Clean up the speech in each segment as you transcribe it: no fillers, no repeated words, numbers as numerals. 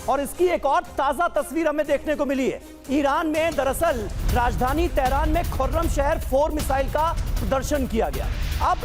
और इसकी एक और ताजा तस्वीर हमें देखने को मिली है। ईरान में दरअसल राजधानी तेहरान में खुर्रम शहर 4 मिसाइल का प्रदर्शन किया गया। अब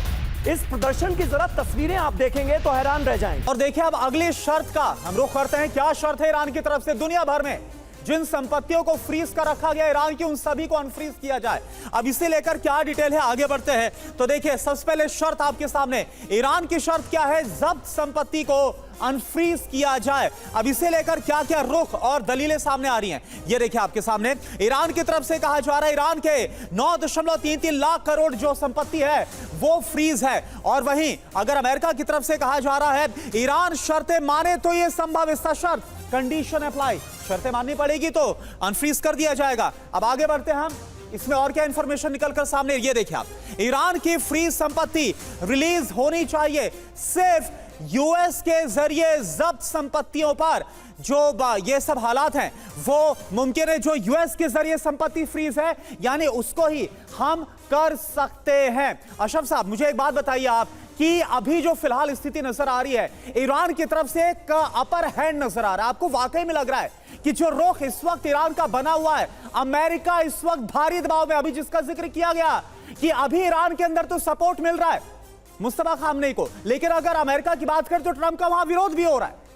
इस प्रदर्शन की जरा तस्वीरें आप देखेंगे तो हैरान रह जाएंगे। और देखिए अब अगली शर्त का हम रुख करते हैं। क्या शर्त है ईरान की तरफ से? दुनिया भर में जिन संपत्तियों को फ्रीज कर रखा गया ईरान की, उन सभी को अनफ्रीज किया जाए। अब इसे लेकर क्या डिटेल है, आगे बढ़ते हैं। तो देखिए सबसे पहले शर्त आपके सामने, ईरान की शर्त क्या है? जब्त संपत्ति को अनफ्रीज किया जाए। अब इसे लेकर क्या क्या रुख और दलीलें सामने आ रही हैं, ये देखिए आपके सामने। ईरान की तरफ से कहा जा रहा है ईरान के 9.33 लाख करोड़ जो संपत्ति है वो फ्रीज है। और वहीं अगर अमेरिका की तरफ से कहा जा रहा है ईरान शर्तें माने तो ये संभव, इसका शर्त कंडीशन अप्लाई, शर्तें माननी पड़ेगी तो अनफ्रीज कर दिया जाएगा। अब आगे बढ़ते हैं हम, इसमें और क्या इंफॉर्मेशन निकलकर सामने, ये देखिए आप। ईरान की फ्रीज संपत्ति रिलीज होनी चाहिए सिर्फ यूएस के जरिए जब्त संपत्तियों पर। जो ये सब हालात हैं वो मुमकिन है जो यूएस के जरिए संपत्ति फ्रीज है, यानी उसको ही हम कर सकते हैं। अशरफ साहब मुझे एक बात बताइए आप कि अभी जो फिलहाल स्थिति नजर आ रही है, ईरान की तरफ से एक अपर हैंड नजर आ रहा है, आपको वाकई में लग रहा है कि जो रुख इस वक्त ईरान का बना हुआ है, अमेरिका इस वक्त भारी दबाव में, अभी जिसका जिक्र किया गया कि अभी ईरान के अंदर तो सपोर्ट मिल रहा है मुस्तफा खामनेई को, लेकिन अगर अमेरिका की बात करें तो ट्रंप का वहां विरोध भी हो रहा है।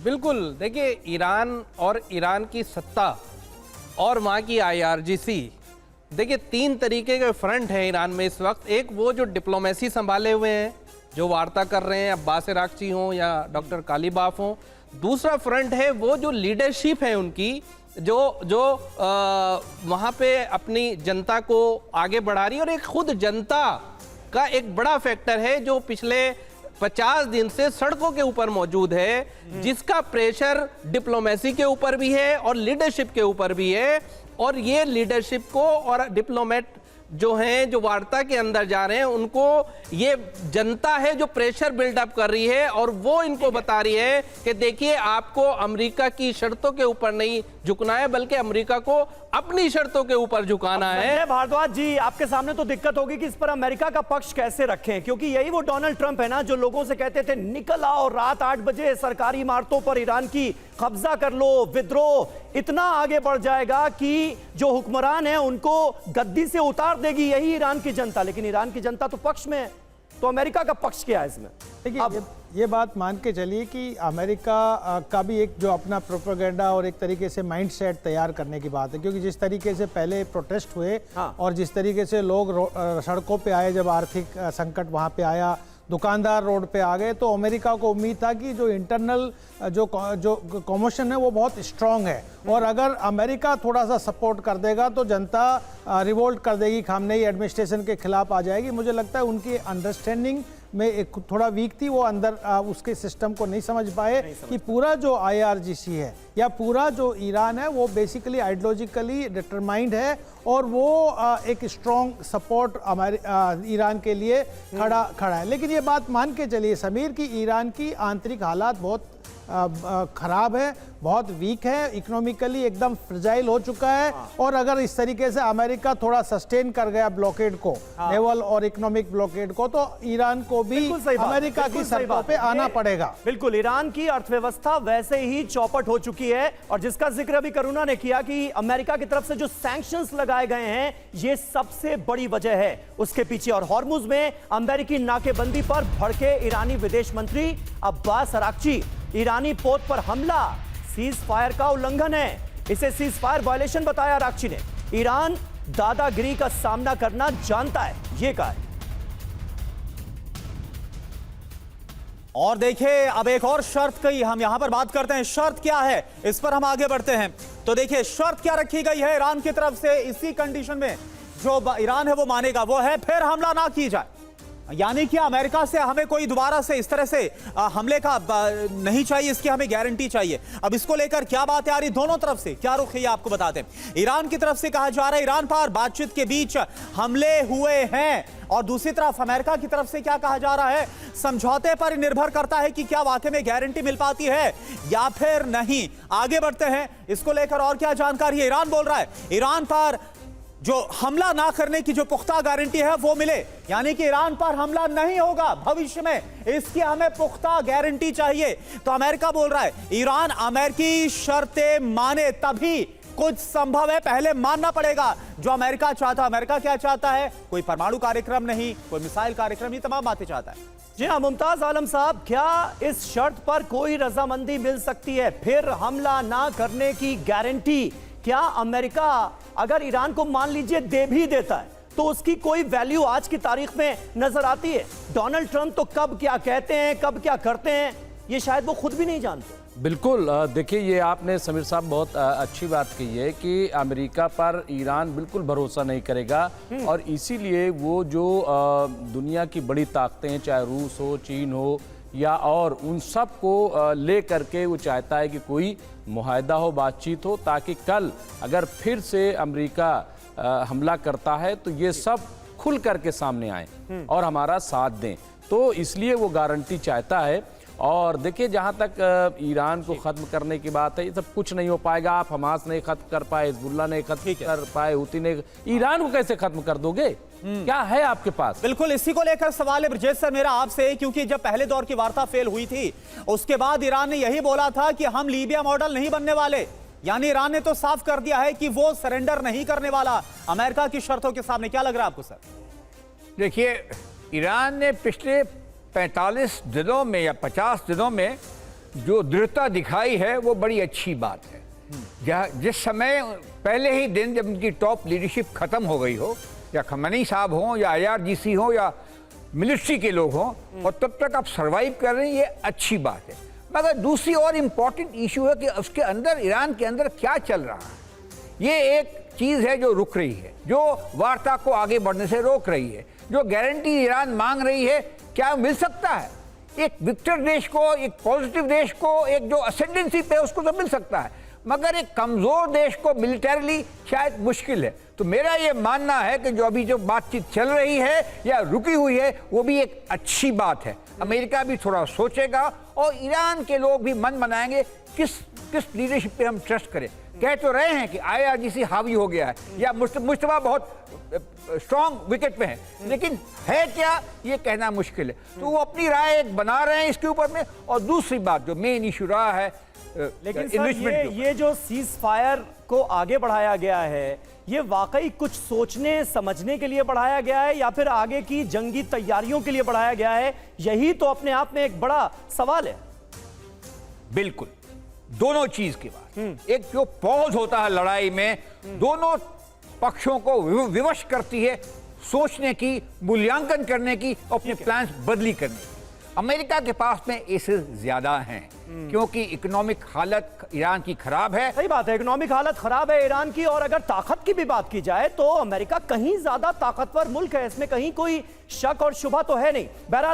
बिल्कुल, देखिए ईरान और ईरान की सत्ता और वहाँ की IRGC, देखिए 3 तरीके के फ्रंट हैं ईरान में इस वक्त। एक वो जो डिप्लोमेसी संभाले हुए हैं, जो वार्ता कर रहे हैं, अब्बास अराक्ची हों या डॉक्टर कालीबाफ हों। दूसरा फ्रंट है वो जो लीडरशिप है उनकी, जो वहाँ पे अपनी जनता को आगे बढ़ा रही है। और एक खुद जनता का एक बड़ा फैक्टर है जो पिछले 50 दिन से सड़कों के ऊपर मौजूद है, जिसका प्रेशर डिप्लोमेसी के ऊपर भी है और लीडरशिप के ऊपर भी है। और ये लीडरशिप को और डिप्लोमेट जो हैं, जो वार्ता के अंदर जा रहे हैं, उनको ये जनता है जो प्रेशर बिल्डअप कर रही है और वो इनको बता रही है कि देखिए आपको अमेरिका की शर्तों के ऊपर नहीं झुकना है, बल्कि अमेरिका को अपनी शर्तों के ऊपर झुकाना है। भारद्वाज जी, आपके सामने तो दिक्कत होगी कि इस पर अमेरिका का पक्ष कैसे रखें, क्योंकि यही वो डोनाल्ड ट्रंप है ना जो लोगों से कहते थे निकल आओ रात 8 बजे सरकारी इमारतों पर ईरान की कब्जा कर लो, विद्रोह इतना आगे बढ़ जाएगा कि जो हुक्मरान है उनको गद्दी से उतार देगी यही ईरान की जनता। लेकिन ईरान की जनता तो पक्ष में है, तो अमेरिका का पक्ष क्या है इसमें? देखिए ये बात मान के चलिए कि अमेरिका का भी एक जो अपना प्रोपेगेंडा और एक तरीके से माइंड सेट तैयार करने की बात है, क्योंकि जिस तरीके से पहले प्रोटेस्ट हुए और जिस तरीके से लोग सड़कों पे आए जब आर्थिक संकट वहाँ पे आया, दुकानदार रोड पे आ गए, तो अमेरिका को उम्मीद था कि जो इंटरनल जो कॉमोशन है वो बहुत स्ट्रांग है और अगर अमेरिका थोड़ा सा सपोर्ट कर देगा तो जनता रिवोल्ट कर देगी, खामनेई एडमिनिस्ट्रेशन के खिलाफ आ जाएगी। मुझे लगता है उनकी अंडरस्टैंडिंग में एक थोड़ा वीक थी, वो अंदर उसके सिस्टम को नहीं समझ पाए कि पूरा जो IRGC है या पूरा जो ईरान है वो बेसिकली आइडियोलॉजिकली डिटरमाइंड है और वो एक स्ट्रॉन्ग सपोर्ट हमारे ईरान के लिए खड़ा है। लेकिन ये बात मान के चलिए समीर कि ईरान की आंतरिक हालात बहुत खराब है, बहुत वीक है, इकोनॉमिकली एकदम फ्रजाइल हो चुका है। और अगर इस तरीके से अमेरिका थोड़ा सस्टेन कर गया ब्लॉकेड को, नेवल और इकोनॉमिक ब्लॉकेड को, तो ईरान को भी अमेरिका की सड़कों पे आना पड़ेगा। बिल्कुल, ईरान की अर्थव्यवस्था वैसे ही चौपट हो चुकी है और जिसका जिक्र अभी करुणा ने किया कि अमेरिका की तरफ से जो सैंक्शंस लगाए गए हैं ये सबसे बड़ी वजह है उसके पीछे। और हॉर्मुज में अमेरिकी नाकेबंदी पर भड़के ईरानी विदेश मंत्री अब्बास अराक्ची, ईरानी पोत पर हमला सीज फायर का उल्लंघन है, इसे सीज फायर वायलेशन बताया अराक्ची ने। ईरान दादागिरी का सामना करना जानता है, ये कहा। और देखिए अब एक और शर्त की हम यहां पर बात करते हैं, शर्त क्या है इस पर हम आगे बढ़ते हैं। तो देखिए शर्त क्या रखी गई है ईरान की तरफ से, इसी कंडीशन में जो ईरान है वो मानेगा, वो है फिर हमला ना की जाए। यानी कि अमेरिका से हमें कोई दोबारा से इस तरह से हमले का नहीं चाहिए, इसकी हमें गारंटी चाहिए। अब इसको लेकर क्या बातें आ रही दोनों तरफ से, क्या रुख है आपको बताते हैं। ईरान की तरफ से कहा जा रहा है ईरान पर बातचीत के बीच हमले हुए हैं और दूसरी तरफ अमेरिका की तरफ से क्या कहा जा रहा है, समझौते पर निर्भर करता है कि क्या वाकई में गारंटी मिल पाती है या फिर नहीं। आगे बढ़ते हैं, इसको लेकर और क्या जानकारी है। ईरान बोल रहा है ईरान पर जो हमला ना करने की जो पुख्ता गारंटी है वो मिले, यानी कि ईरान पर हमला नहीं होगा भविष्य में, इसकी हमें पुख्ता गारंटी चाहिए। तो अमेरिका बोल रहा है ईरान अमेरिकी शर्तें माने तभी कुछ संभव है, पहले मानना पड़ेगा जो अमेरिका चाहता। अमेरिका क्या चाहता है? कोई परमाणु कार्यक्रम नहीं, कोई मिसाइल कार्यक्रम नहीं, तमाम बातें चाहता है। जी हाँ मुमताज आलम साहब, क्या इस शर्त पर कोई रजामंदी मिल सकती है? फिर हमला ना करने की गारंटी क्या अमेरिका अगर ईरान को मान लीजिए दे भी देता है तो उसकी कोई वैल्यू आज की तारीख में नजर आती है? डोनाल्ड ट्रंप तो कब क्या कहते हैं, कब क्या करते हैं, ये शायद वो खुद भी नहीं जानते। बिल्कुल, देखिए ये आपने समीर साहब बहुत अच्छी बात कही है कि अमेरिका पर ईरान बिल्कुल भरोसा नहीं करेगा और इसीलिए वो जो दुनिया की बड़ी ताकतें हैं, चाहे रूस हो, चीन हो या और, उन सब को ले करके वो चाहता है कि कोई मुआहदा हो, बातचीत हो, ताकि कल अगर फिर से अमेरिका हमला करता है तो ये सब खुल करके सामने आए और हमारा साथ दें। तो इसलिए वो गारंटी चाहता है। और देखिए जहाँ तक ईरान को ख़त्म करने की बात है, ये सब कुछ नहीं हो पाएगा। आप हमास नहीं ख़त्म कर पाए, हिजबुल्लाह नहीं ख़त्म कर पाए, हुती ने, ईरान को कैसे ख़त्म कर दोगे? क्या है आपके पास? बिल्कुल, इसी को लेकर सवाल है ब्रजेश सर मेरा आपसे, क्योंकि जब पहले दौर की वार्ता फेल हुई थी उसके बाद ईरान ने यही बोला था कि हम लीबिया मॉडल नहीं बनने वाले, यानी ईरान ने तो साफ कर दिया है कि वो सरेंडर नहीं करने वाला अमेरिका की शर्तों के सामने। क्या लग रहा है आपको सर? देखिए, ईरान ने पिछले 45 दिनों में या 50 दिनों में जो दृढ़ता दिखाई है वो बड़ी अच्छी बात है। जिस समय पहले ही दिन जब उनकी टॉप लीडरशिप खत्म हो गई हो, या खमेनी साहब हों या IRGC हो या मिलिट्री के लोग हों, और तब तक आप सरवाइव कर रहे हैं, ये अच्छी बात है। मगर दूसरी और इम्पॉर्टेंट इशू है कि उसके अंदर, ईरान के अंदर क्या चल रहा है। ये एक चीज़ है जो रुक रही है, जो वार्ता को आगे बढ़ने से रोक रही है। जो गारंटी ईरान मांग रही है, क्या मिल सकता है? एक विक्टर देश को, एक पॉजिटिव देश को, एक जो असेंडेंसी पे उसको तो मिल सकता है, मगर एक कमजोर देश को मिलिटरीली शायद मुश्किल है। तो मेरा ये मानना है कि जो अभी जो बातचीत चल रही है या रुकी हुई है वो भी एक अच्छी बात है। अमेरिका भी थोड़ा सोचेगा और ईरान के लोग भी मन बनाएंगे किस लीडरशिप पे हम ट्रस्ट करें। कह तो रहे हैं कि IRGC हावी हो गया है या मुश्तबा बहुत स्ट्रॉन्ग विकेट पे है, लेकिन है क्या ये कहना मुश्किल है। तो वो अपनी राय एक बना रहे हैं इसके ऊपर में। और दूसरी बात जो मेन इशू रहा है, लेकिन सर ये जो सीज फायर को आगे बढ़ाया गया है, ये वाकई कुछ सोचने समझने के लिए बढ़ाया गया है या फिर आगे की जंगी तैयारियों के लिए बढ़ाया गया है? यही तो अपने आप में एक बड़ा सवाल है। बिल्कुल, दोनों चीज की बात। एक जो पॉज होता है लड़ाई में, दोनों पक्षों को विवश करती है सोचने की, मूल्यांकन करने की, अपने प्लान्स बदली करने की। अमेरिका के पास में ऐसे ज्यादा हैं क्योंकि इकोनॉमिक हालत ईरान की खराब है। सही बात है, इकोनॉमिक हालत खराब है ईरान की। और अगर ताकत की भी बात की जाए तो अमेरिका कहीं ज्यादा ताकतवर मुल्क है, इसमें कहीं कोई शक और शुबा तो है नहीं। बहरहाल